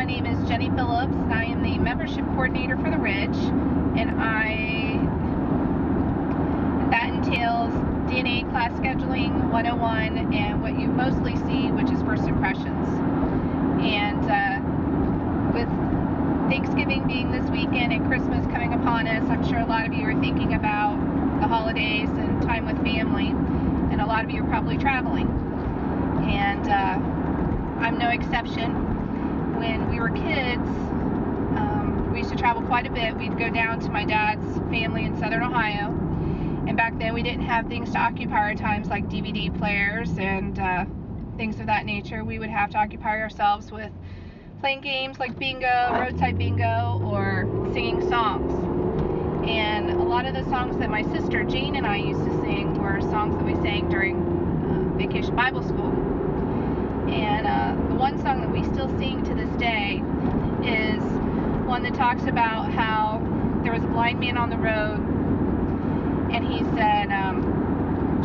my name is Jenny Phillips. I am the membership coordinator for the Ridge, and that entails DNA class scheduling 101 and what you mostly see, which is first impressions. And with Thanksgiving being this weekend and Christmas coming upon us, I'm sure a lot of you are thinking about the holidays and time with family, and a lot of you are probably traveling. And I'm no exception. When we were kids, we used to travel quite a bit. We'd go down to my dad's family in southern Ohio, and back then we didn't have things to occupy our times like DVD players and things of that nature. We would have to occupy ourselves with playing games like bingo, roadside bingo, or singing songs. And a lot of the songs that my sister Jane and I used to sing were songs that we sang during Vacation Bible School. And the one song that we still sing to this day is one that talks about how there was a blind man on the road, and he said,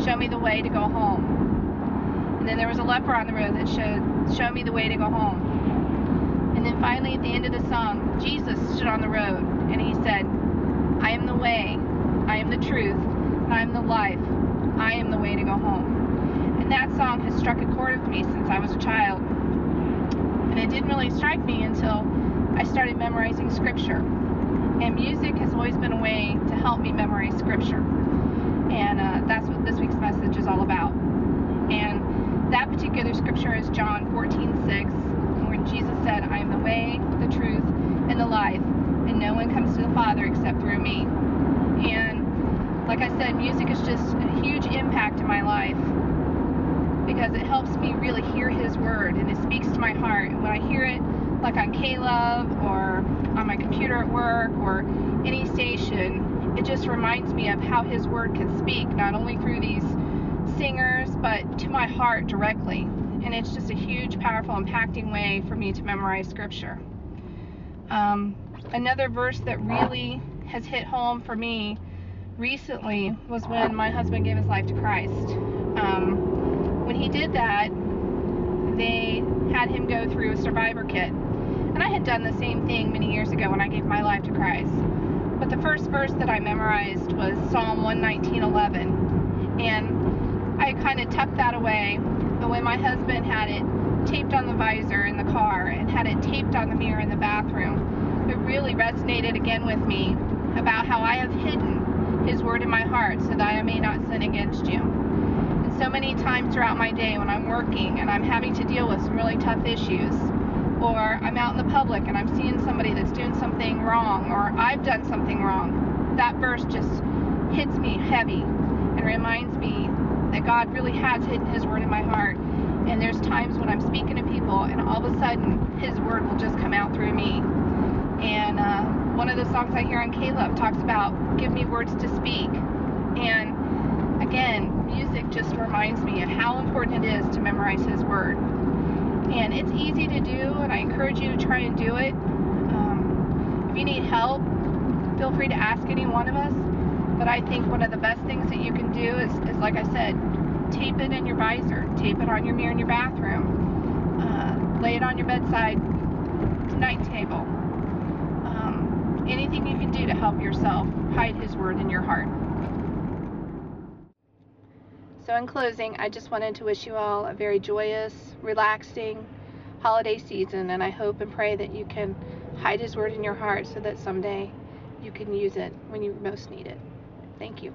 show me the way to go home. And then there was a leper on the road that show me the way to go home. And then finally at the end of the song, Jesus stood on the road, and he said, I am the way, I am the truth, I am the life, I am the way to go home. And that song has struck a chord with me since I was a child. And it didn't really strike me until I started memorizing scripture. And music has always been a way to help me memorize scripture. And that's what this week's message is all about. And that particular scripture is John 14:6, where Jesus said, I am the way, the truth, and the life, and no one comes to the Father except through me. And like I said, music is just a huge impact in my life, because it helps me really hear His Word, and it speaks to my heart. And when I hear it, like on K-Love or on my computer at work or any station, it just reminds me of how His Word can speak, not only through these singers, but to my heart directly. And it's just a huge, powerful, impacting way for me to memorize Scripture. Another verse that really has hit home for me recently was when my husband gave his life to Christ. When he did that, they had him go through a survivor kit. And I had done the same thing many years ago when I gave my life to Christ. But the first verse that I memorized was Psalm 119:11. And I kind of tucked that away. But when my husband had it taped on the visor in the car and had it taped on the mirror in the bathroom, it really resonated again with me about how I have hidden His Word in my heart so that I may not sin against you. So many times throughout my day when I'm working and I'm having to deal with some really tough issues, or I'm out in the public and I'm seeing somebody that's doing something wrong, or I've done something wrong, that verse just hits me heavy and reminds me that God really has hidden His Word in my heart. And there's times when I'm speaking to people and all of a sudden His Word will just come out through me. And one of the songs I hear on K-Love talks about, give me words to speak. And again, music just reminds me of how important it is to memorize His Word. And it's easy to do, and I encourage you to try and do it. If you need help, feel free to ask any one of us. But I think one of the best things that you can do is like I said, tape it in your visor, tape it on your mirror in your bathroom, lay it on your bedside night table. Anything you can do to help yourself hide His Word in your heart. So in closing, I just wanted to wish you all a very joyous, relaxing holiday season, and I hope and pray that you can hide His Word in your heart so that someday you can use it when you most need it. Thank you.